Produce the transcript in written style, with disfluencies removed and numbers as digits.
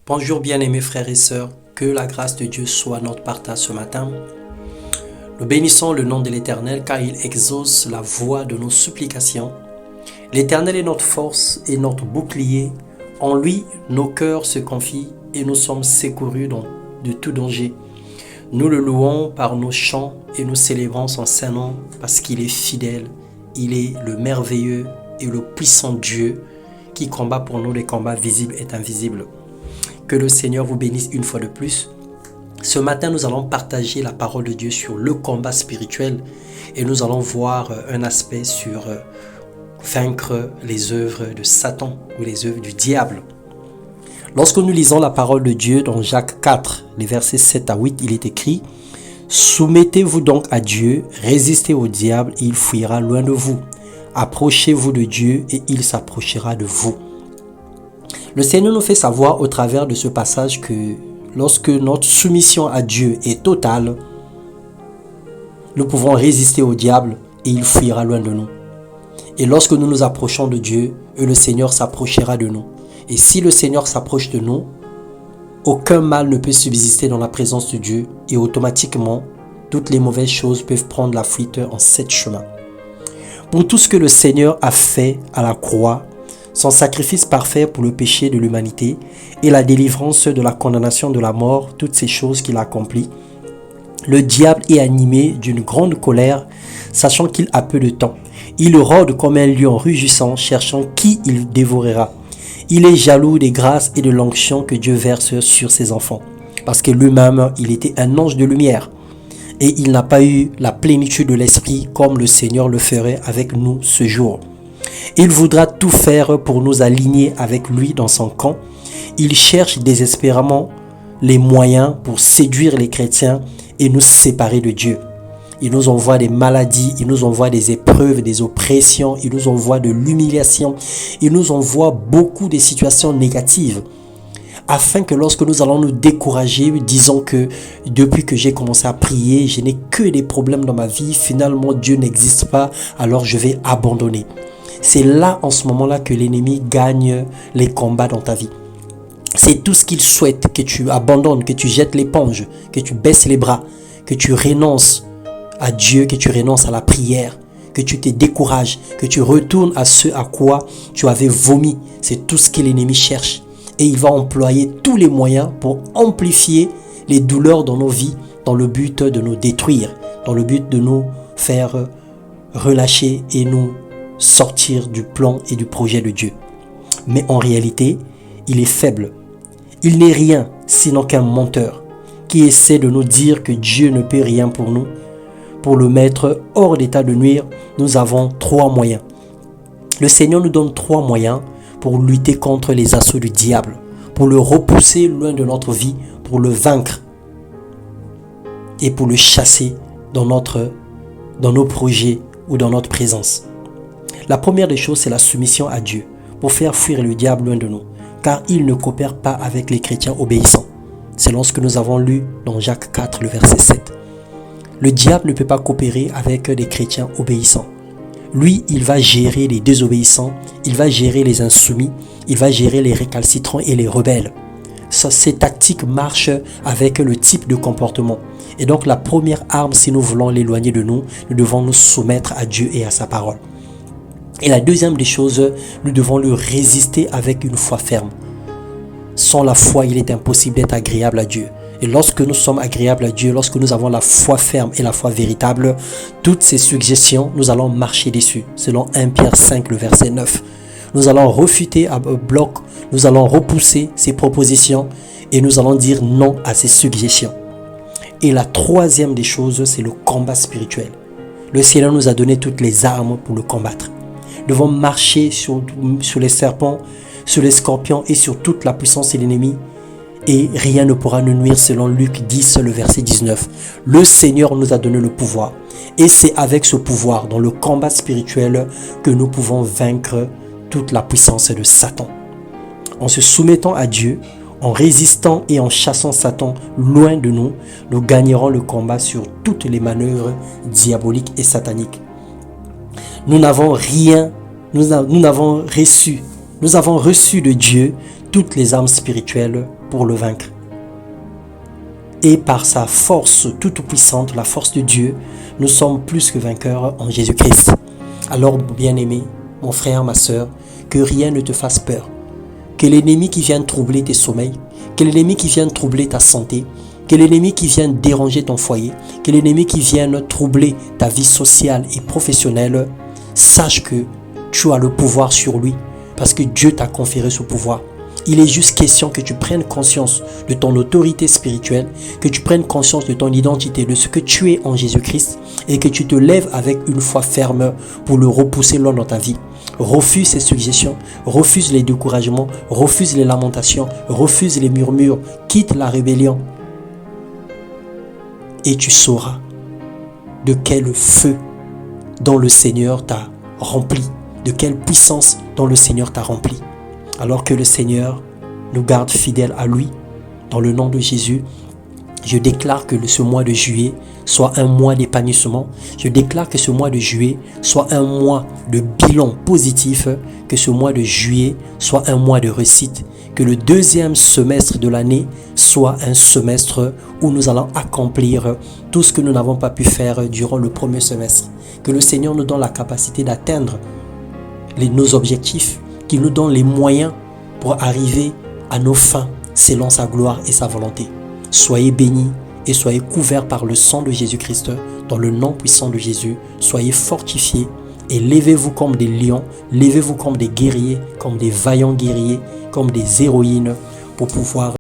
Bonjour bien-aimés frères et sœurs, que la grâce de Dieu soit notre partage ce matin. Nous bénissons le nom de l'Éternel car il exauce la voix de nos supplications. L'Éternel est notre force et notre bouclier. En lui, nos cœurs se confient et nous sommes secourus de tout danger. Nous le louons par nos chants et nous célébrons son saint nom parce qu'il est fidèle. Il est le merveilleux et le puissant Dieu qui combat pour nous les combats visibles et invisibles. Que le Seigneur vous bénisse une fois de plus. Ce matin, nous allons partager la parole de Dieu sur le combat spirituel et nous allons voir un aspect sur vaincre les œuvres de Satan ou les œuvres du diable. Lorsque nous lisons la parole de Dieu dans Jacques 4, les versets 7 à 8, il est écrit « Soumettez-vous donc à Dieu, résistez au diable et il fuira loin de vous. Approchez-vous de Dieu et il s'approchera de vous. » Le Seigneur nous fait savoir au travers de ce passage que lorsque notre soumission à Dieu est totale, nous pouvons résister au diable et il fuira loin de nous. Et lorsque nous nous approchons de Dieu, le Seigneur s'approchera de nous. Et si le Seigneur s'approche de nous, aucun mal ne peut subsister dans la présence de Dieu et automatiquement, toutes les mauvaises choses peuvent prendre la fuite en 7 chemins. Pour tout ce que le Seigneur a fait à la croix, son sacrifice parfait pour le péché de l'humanité et la délivrance de la condamnation de la mort, toutes ces choses qu'il a accomplies, le diable est animé d'une grande colère, sachant qu'il a peu de temps. Il rôde comme un lion rugissant, cherchant qui il dévorera. Il est jaloux des grâces et de l'onction que Dieu verse sur ses enfants, parce que lui-même, il était un ange de lumière. Et il n'a pas eu la plénitude de l'esprit comme le Seigneur le ferait avec nous ce jour. Il voudra tout faire pour nous aligner avec lui dans son camp. Il cherche désespérément les moyens pour séduire les chrétiens et nous séparer de Dieu. Il nous envoie des maladies, il nous envoie des épreuves, des oppressions, il nous envoie de l'humiliation, il nous envoie beaucoup de situations négatives. Afin que lorsque nous allons nous décourager, disons que depuis que j'ai commencé à prier, je n'ai que des problèmes dans ma vie, finalement Dieu n'existe pas, alors je vais abandonner. C'est là, en ce moment-là, que l'ennemi gagne les combats dans ta vie. C'est tout ce qu'il souhaite, que tu abandonnes, que tu jettes l'éponge, que tu baisses les bras, que tu renonces à Dieu, que tu renonces à la prière, que tu te décourages, que tu retournes à ce à quoi tu avais vomi. C'est tout ce que l'ennemi cherche. Et il va employer tous les moyens pour amplifier les douleurs dans nos vies, dans le but de nous détruire, dans le but de nous faire relâcher et nous sortir du plan et du projet de Dieu. Mais en réalité, il est faible. Il n'est rien sinon qu'un menteur qui essaie de nous dire que Dieu ne peut rien pour nous. Pour le mettre hors d'état de nuire, nous avons 3 moyens. Le Seigneur nous donne 3 moyens pour lutter contre les assauts du diable, pour le repousser loin de notre vie, pour le vaincre et pour le chasser dans nos projets ou dans notre présence. La première des choses, c'est la soumission à Dieu, pour faire fuir le diable loin de nous, car il ne coopère pas avec les chrétiens obéissants. C'est lorsque nous avons lu dans Jacques 4, le verset 7. Le diable ne peut pas coopérer avec des chrétiens obéissants. Lui, il va gérer les désobéissants, il va gérer les insoumis, il va gérer les récalcitrants et les rebelles. Ces tactiques marchent avec le type de comportement. Et donc la première arme, si nous voulons l'éloigner de nous, nous devons nous soumettre à Dieu et à sa parole. Et la deuxième des choses, nous devons lui résister avec une foi ferme. Sans la foi, il est impossible d'être agréable à Dieu. Et lorsque nous sommes agréables à Dieu, lorsque nous avons la foi ferme et la foi véritable, toutes ces suggestions, nous allons marcher dessus. Selon 1 Pierre 5, le verset 9. Nous allons refuter à bloc, nous allons repousser ces propositions et nous allons dire non à ces suggestions. Et la troisième des choses, c'est le combat spirituel. Le Seigneur nous a donné toutes les armes pour le combattre. Nous devons marcher sur les serpents, sur les scorpions et sur toute la puissance de l'ennemi. Et rien ne pourra nous nuire selon Luc 10, le verset 19. Le Seigneur nous a donné le pouvoir. Et c'est avec ce pouvoir, dans le combat spirituel, que nous pouvons vaincre toute la puissance de Satan. En se soumettant à Dieu, en résistant et en chassant Satan loin de nous, nous gagnerons le combat sur toutes les manœuvres diaboliques et sataniques. Nous avons reçu de Dieu toutes les armes spirituelles pour le vaincre. Et par sa force toute puissante, la force de Dieu, nous sommes plus que vainqueurs en Jésus-Christ. Alors, bien-aimé, mon frère, ma sœur, que rien ne te fasse peur. Que l'ennemi qui vient troubler tes sommeils, que l'ennemi qui vient troubler ta santé, que l'ennemi qui vient déranger ton foyer, que l'ennemi qui vient troubler ta vie sociale et professionnelle, sache que tu as le pouvoir sur lui parce que Dieu t'a conféré ce pouvoir. Il est juste question que tu prennes conscience de ton autorité spirituelle, que tu prennes conscience de ton identité, de ce que tu es en Jésus-Christ et que tu te lèves avec une foi ferme pour le repousser loin dans ta vie. Refuse ces suggestions, refuse les découragements, refuse les lamentations, refuse les murmures, quitte la rébellion. Et tu sauras de quel feu dont le Seigneur t'a rempli, de quelle puissance dont le Seigneur t'a rempli. Alors que le Seigneur nous garde fidèles à lui, dans le nom de Jésus, je déclare que ce mois de juillet soit un mois d'épanouissement. Je déclare que ce mois de juillet soit un mois de bilan positif, que ce mois de juillet soit un mois de réussite, que le deuxième semestre de l'année soit un semestre où nous allons accomplir tout ce que nous n'avons pas pu faire durant le premier semestre. Que le Seigneur nous donne la capacité d'atteindre nos objectifs, qu'il nous donne les moyens pour arriver à nos fins selon sa gloire et sa volonté. Soyez bénis et soyez couverts par le sang de Jésus-Christ dans le nom puissant de Jésus. Soyez fortifiés et levez-vous comme des lions, levez-vous comme des guerriers, comme des vaillants guerriers, comme des héroïnes pour pouvoir